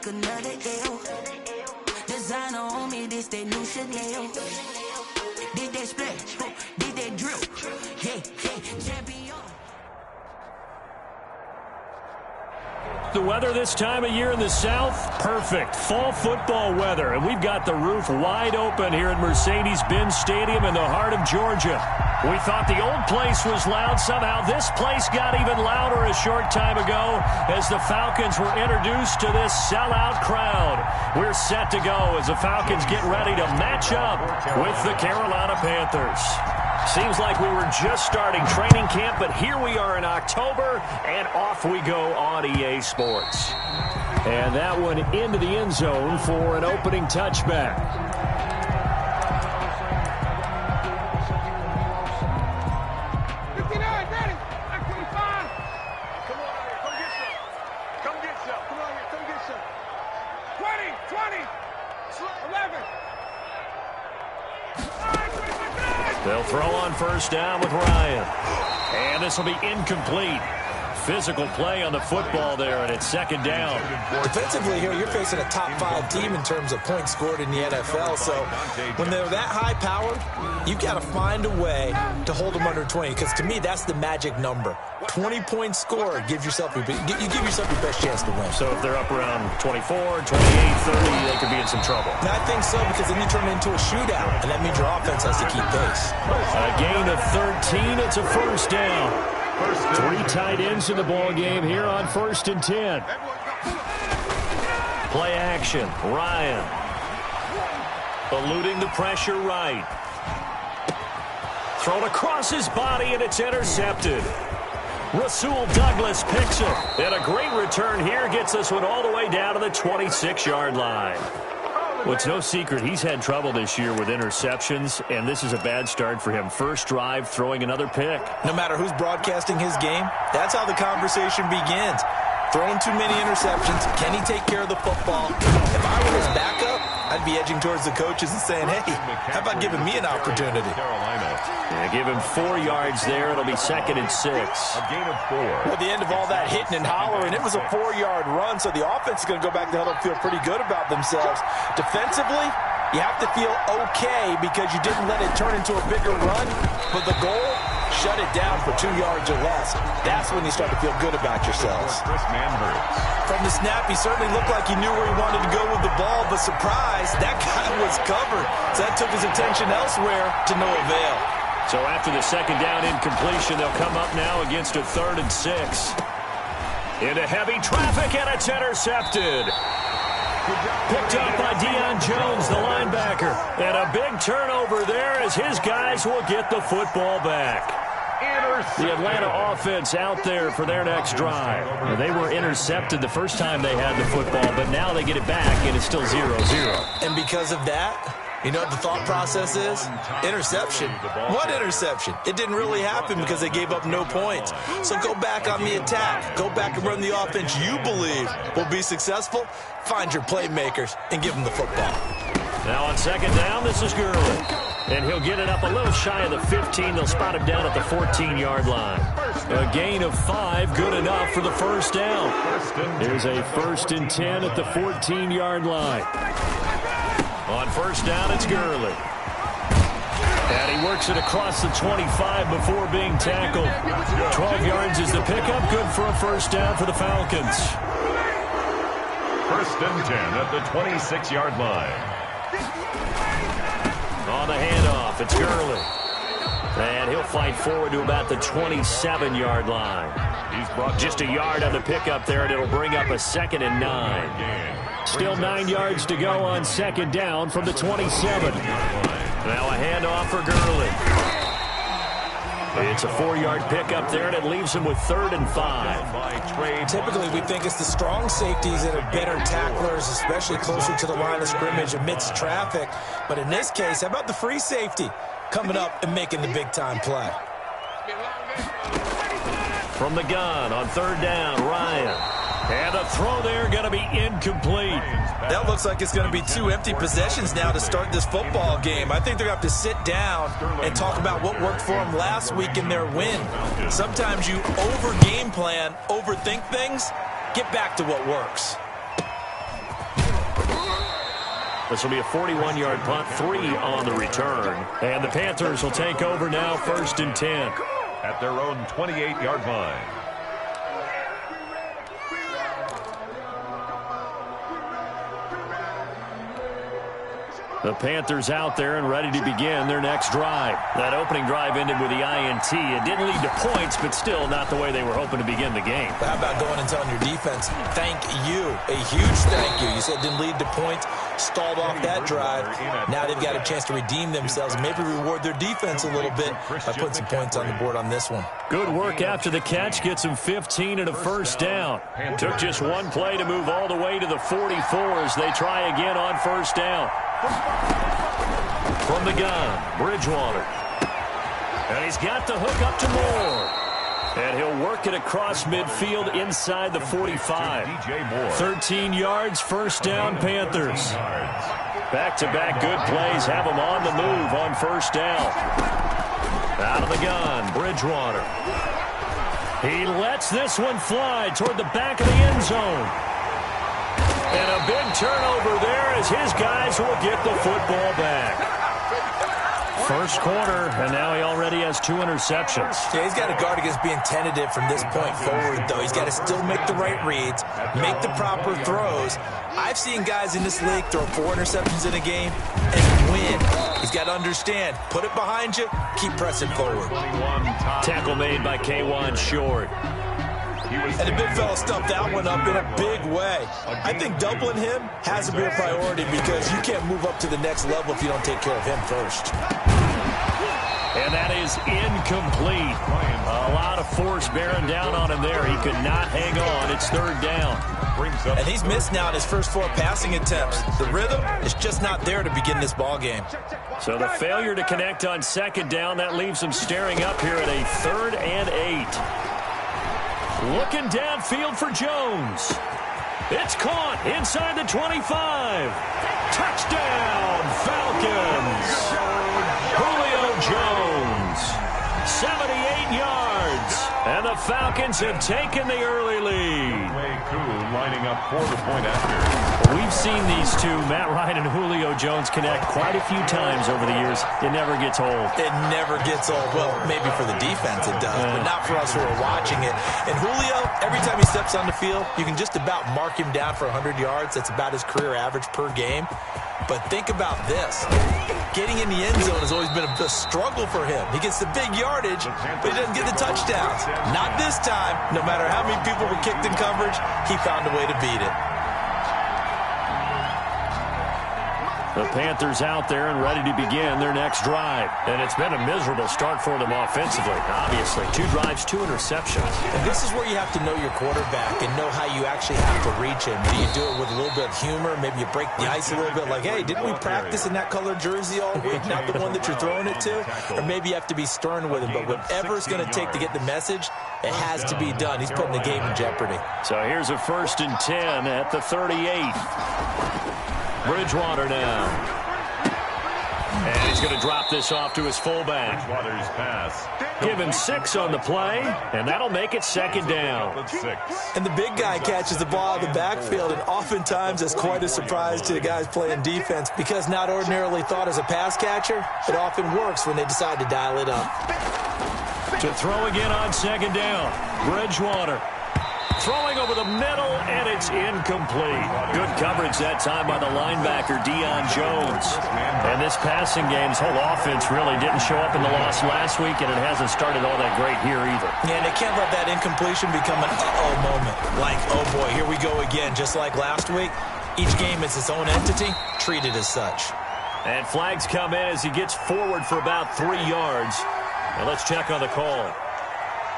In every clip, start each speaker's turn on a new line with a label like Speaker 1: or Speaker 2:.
Speaker 1: take another L. Designer on me, this that new Chanel. Did that splash, did that drip. Yeah, champion.
Speaker 2: The weather this time of year in the South, perfect. Fall football weather, and we've got the roof wide open here at Mercedes-Benz Stadium in the heart of Georgia. We thought the old place was loud. Somehow this place got even louder a short time ago as the Falcons were introduced to this sellout crowd. We're set to go as the Falcons get ready to match up with the Carolina Panthers. Seems like we were just starting training camp, but here we are in October, and off we go on EA Sports. And that one into the end zone for an opening touchback. They'll throw on first down with Ryan. And this will be incomplete. Physical play on the football there, and it's second down.
Speaker 3: Defensively here, you're facing a top-5 team in terms of points scored in the NFL. So when they're that high-powered, you've got to find a way to hold them under 20. Because to me, that's the magic number. 20 points scored, you give yourself your best chance to win.
Speaker 2: So if they're up around 24, 28, 30, they could be in some trouble.
Speaker 3: And I think so, because then you turn it into a shootout, and that means your offense has to keep pace.
Speaker 2: A gain of 13, it's a first down. Three tight ends in the ball game here on 1st and 10. Play action. Ryan. Eluding the pressure right. Thrown across his body, and it's intercepted. Rasul Douglas picks it. And a great return here gets us one all the way down to the 26-yard line. Well, it's no secret he's had trouble this year with interceptions, and this is a bad start for him. First drive, throwing another pick.
Speaker 3: No matter who's broadcasting his game, that's how the conversation begins. Throwing too many interceptions. Can he take care of the football? If I were his backup, I'd be edging towards the coaches and saying, hey, how about giving me an opportunity?
Speaker 2: Yeah, give him 4 yards there. It'll be 2nd and 6.
Speaker 4: A gain of 4.
Speaker 3: Well, at the end of all that hitting and hollering, it was a 4-yard run, so the offense is going to go back to huddle and feel pretty good about themselves. Defensively, you have to feel okay because you didn't let it turn into a bigger run, but the goal, shut it down for 2 yards or less. That's when you start to feel good about yourselves. From the snap, he certainly looked like he knew where he wanted to go with the ball, but surprise, that guy was covered. So that took his attention elsewhere to no avail.
Speaker 2: So after the second down incompletion, they'll come up now against a 3rd and 6. Into heavy traffic, and it's intercepted. Picked up by Deion Jones, the linebacker. And a big turnover there as his guys will get the football back. The Atlanta offense out there for their next drive. They were intercepted the first time they had the football, but now they get it back, and it's still 0-0.
Speaker 3: And because of that, you know what the thought process is? Interception. What interception? It didn't really happen because they gave up no points. So go back on the attack. Go back and run the offense you believe will be successful. Find your playmakers and give them the football.
Speaker 2: Now on second down, this is Gurley. And he'll get it up a little shy of the 15. They'll spot him down at the 14-yard line. A gain of 5, good enough for the first down. Here's a 1st and 10 at the 14-yard line. On first down, it's Gurley. And he works it across the 25 before being tackled. 12 yards is the pickup. Good for a first down for the Falcons.
Speaker 4: 1st and 10 at the 26-yard line.
Speaker 2: On the handoff, it's Gurley. And he'll fight forward to about the 27-yard line. He's brought just a yard on the pickup there, and it'll bring up a 2nd and 9. Still 9 yards to go on second down from the 27. Now a handoff for Gurley. It's a 4-yard pickup there, and it leaves him with 3rd and 5.
Speaker 3: Typically, we think it's the strong safeties that are better tacklers, especially closer to the line of scrimmage amidst traffic. But in this case, how about the free safety coming up and making the big-time play?
Speaker 2: From the gun on 3rd down, Ryan. And the throw there going to be incomplete.
Speaker 3: That looks like it's going to be 2 empty possessions now to start this football game. I think they're going to have to sit down and talk about what worked for them last week in their win. Sometimes you over-game plan, overthink things, get back to what works.
Speaker 2: This will be a 41-yard punt, 3 on the return. And the Panthers will take over now, 1st and 10.
Speaker 4: At their own 28-yard line.
Speaker 2: The Panthers out there and ready to begin their next drive. That opening drive ended with the INT. It didn't lead to points, but still not the way they were hoping to begin the game.
Speaker 3: How about going and telling your defense, thank you, a huge thank you. You said it didn't lead to points, stalled off that drive. Now they've got a chance to redeem themselves and maybe reward their defense a little bit by putting some points on the board on this one.
Speaker 2: Good work after the catch. Gets him 15 and a first down. Took just one play to move all the way to the 44 as they try again on first down. From the gun, Bridgewater. And he's got the hook up to Moore. And he'll work it across midfield inside the 45. 13 yards, first down, Panthers. Back-to-back good plays have them on the move on first down. Out of the gun, Bridgewater. He lets this one fly toward the back of the end zone. And a big turnover there as his guys will get the football back. First quarter, and now he already has 2 interceptions.
Speaker 3: Yeah, he's got to guard against being tentative from this point forward, though. He's got to still make the right reads, make the proper throws. I've seen guys in this league throw 4 interceptions in a game and win. He's got to understand, put it behind you, keep pressing forward.
Speaker 2: Tackle made by K1 Short.
Speaker 3: And the big fella stuffed that one up in a big way. I think doubling him has to be a priority because you can't move up to the next level if you don't take care of him first.
Speaker 2: And that is incomplete. A lot of force bearing down on him there. He could not hang on. It's 3rd down.
Speaker 3: And he's missed now in his first 4 passing attempts. The rhythm is just not there to begin this ball game.
Speaker 2: So the failure to connect on 2nd down, that leaves him staring up here at a 3rd and 8. Looking downfield for Jones. It's caught inside the 25. Touchdown, Falcons. Julio Jones, 78 yards. And the Falcons have taken the early lead.
Speaker 4: Lining up for the point after.
Speaker 2: We've seen these two, Matt Ryan and Julio Jones, connect quite a few times over the years. It never gets old.
Speaker 3: It never gets old. Well, maybe for the defense it does, but not for us who are watching it. And Julio, every time he steps on the field, you can just about mark him down for 100 yards. That's about his career average per game. But think about this. Getting in the end zone has always been a struggle for him. He gets the big yardage, but he doesn't get the touchdowns. Not this time. No matter how many people were kicked in coverage, he found a way to beat it.
Speaker 2: The Panthers out there and ready to begin their next drive. And it's been a miserable start for them offensively, obviously. 2 drives, 2 interceptions.
Speaker 3: And this is where you have to know your quarterback and know how you actually have to reach him. Do you do it with a little bit of humor? Maybe you break the ice a little bit like, hey, didn't we practice in that colored jersey all week? Not the one that you're throwing it to? Or maybe you have to be stern with him. But whatever it's going to take to get the message, it has to be done. He's putting the game in jeopardy.
Speaker 2: So here's a 1st and 10 at the 38. Bridgewater now. And he's going to drop this off to his fullback.
Speaker 4: Bridgewater's pass.
Speaker 2: Give him 6 on the play, and that'll make it 2nd down.
Speaker 3: And the big guy catches the ball out of the backfield, and oftentimes it's quite a surprise to the guys playing defense because not ordinarily thought as a pass catcher, it often works when they decide to dial it up.
Speaker 2: To throw again on 2nd down. Bridgewater. Throwing over the middle, and it's incomplete. Good coverage that time by the linebacker, Deion Jones. And this passing game, his whole offense really didn't show up in the loss last week, and it hasn't started all that great here either.
Speaker 3: Yeah, and they can't let that incompletion become an uh-oh moment. Like, oh boy, here we go again, just like last week. Each game is its own entity, treated as such.
Speaker 2: And flags come in as he gets forward for about 3 yards. Now let's check on the call.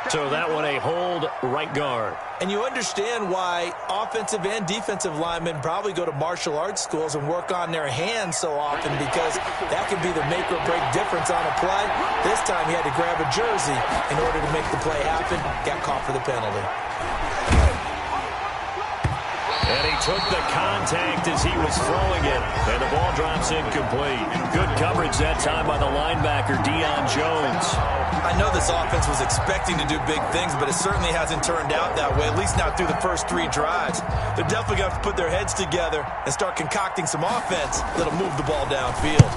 Speaker 2: So that one a hold right guard.
Speaker 3: And you understand why offensive and defensive linemen probably go to martial arts schools and work on their hands so often because that can be the make or break difference on a play. This time he had to grab a jersey in order to make the play happen. Got caught for the penalty.
Speaker 2: And he took the contact as he was throwing it, and the ball drops incomplete. Good coverage that time by the linebacker, Jones.
Speaker 3: I know this offense was expecting to do big things, but it certainly hasn't turned out that way, at least not through the first 3 drives. They're definitely going to have to put their heads together and start concocting some offense that'll move the ball downfield.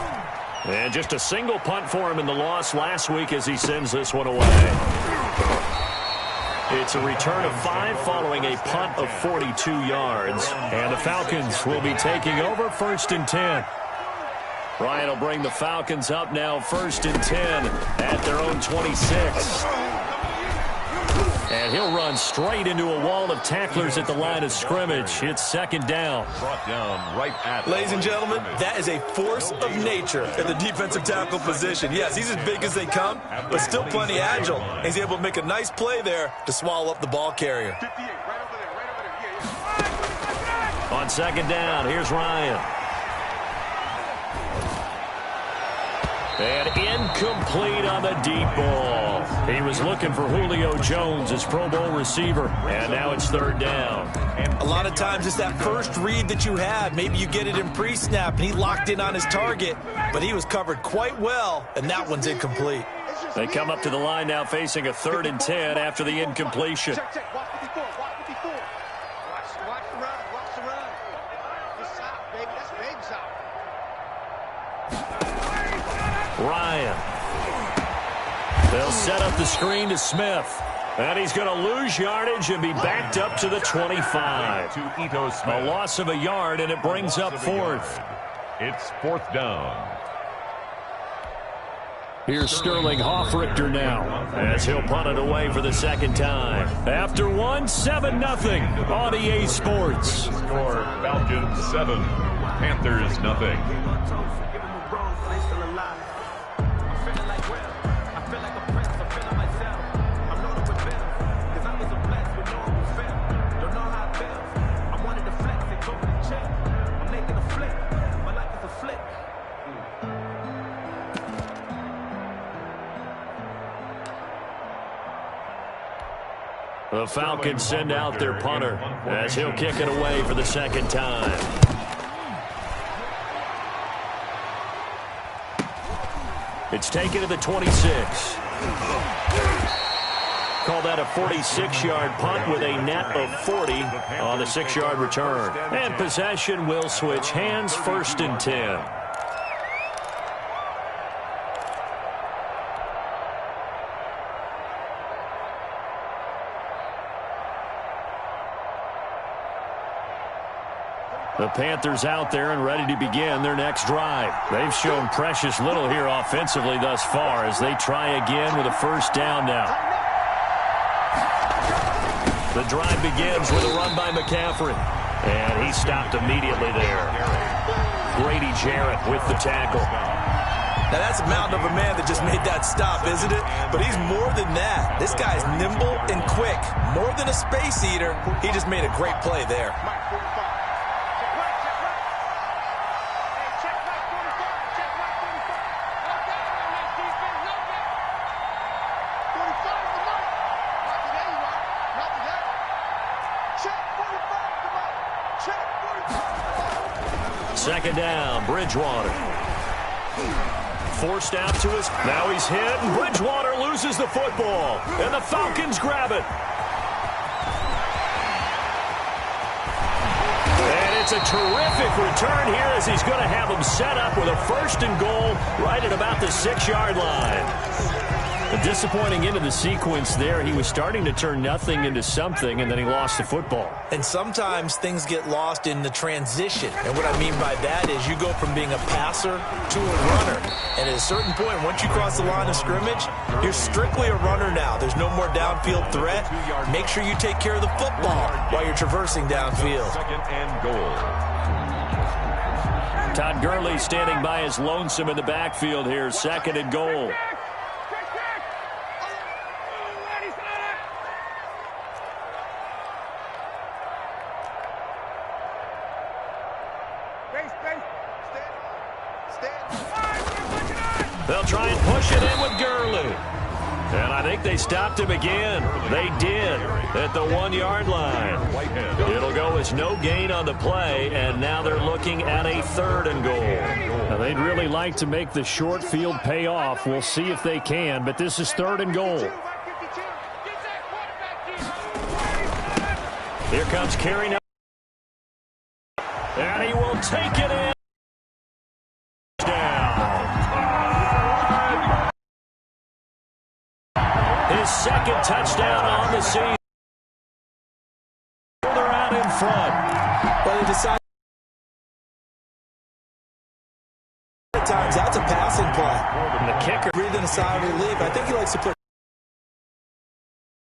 Speaker 2: And just a single punt for him in the loss last week as he sends this one away. It's a return of 5 following a punt of 42 yards. And the Falcons will be taking over 1st and 10. Ryan will bring the Falcons up now 1st and 10 at their own 26. And he'll run straight into a wall of tacklers at the line of scrimmage. It's 2nd down.
Speaker 4: Brought down right at.
Speaker 3: Ladies and gentlemen, that is a force of nature at the defensive tackle position. Yes, he's as big as they come, but still plenty agile. He's able to make a nice play there to swallow up the ball carrier.
Speaker 2: On 2nd down, here's Ryan. And incomplete on the deep ball. He was looking for Julio Jones, his Pro Bowl receiver, and now it's 3rd down.
Speaker 3: A lot of times it's that first read that you have. Maybe you get it in pre-snap, and he locked in on his target, but he was covered quite well, and that one's incomplete.
Speaker 2: They come up to the line now facing a 3rd and 10 after the incompletion.
Speaker 5: Watch the run. Watch the run. Just stop, baby. That's big stop.
Speaker 2: Ryan. They'll set up the screen to Smith. And he's going to lose yardage and be backed up to the 25. A loss of a yard, and it brings up 4th.
Speaker 4: It's 4th down.
Speaker 2: Here's Sterling Hoffrichter now as he'll punt it away for the 2nd time. After 7-0 on EA Sports.
Speaker 4: Score Falcons 7, Panthers nothing.
Speaker 2: The Falcons send out their punter as he'll kick it away for the 2nd time. It's taken to the 26. Call that a 46-yard punt with a net of 40 on the 6-yard return. And possession will switch hands, 1st and 10. The Panthers out there and ready to begin their next drive. They've shown precious little here offensively thus far as they try again with a 1st down now. The drive begins with a run by McCaffrey. And he stopped immediately there. Grady Jarrett with the tackle.
Speaker 3: Now, that's a mountain of a man that just made that stop, isn't it? But he's more than that. This guy's nimble and quick. More than a space eater, he just made a great play there.
Speaker 2: Second down, Bridgewater. Forced out to his. Now he's hit, and Bridgewater loses the football. And the Falcons grab it. And it's a terrific return here as he's going to have them set up with a 1st and goal right at about the 6-yard line. A disappointing end of the sequence there. He was starting to turn nothing into something, and then he lost the football.
Speaker 3: And sometimes things get lost in the transition. And what I mean by that is you go from being a passer to a runner. And at a certain point, once you cross the line of scrimmage, you're strictly a runner now. There's no more downfield threat. Make sure you take care of the football while you're traversing downfield.
Speaker 4: 2nd and goal.
Speaker 2: Todd Gurley standing by his lonesome in the backfield here. 2nd and goal. They'll try and push it in with Gurley. And I think they stopped him again. They did at the 1-yard line. It'll go was no gain on the play, and now they're looking at a 3rd and goal. Now, they'd really like to make the short field pay off. We'll see if they can, but this is 3rd and goal. Here comes Carey now. And he will take it in. His 2nd touchdown on the season. Further out in front.
Speaker 3: Well, he decided at times that's a passing play.
Speaker 2: And the kicker
Speaker 3: breathing a sigh of relief. I think he likes to put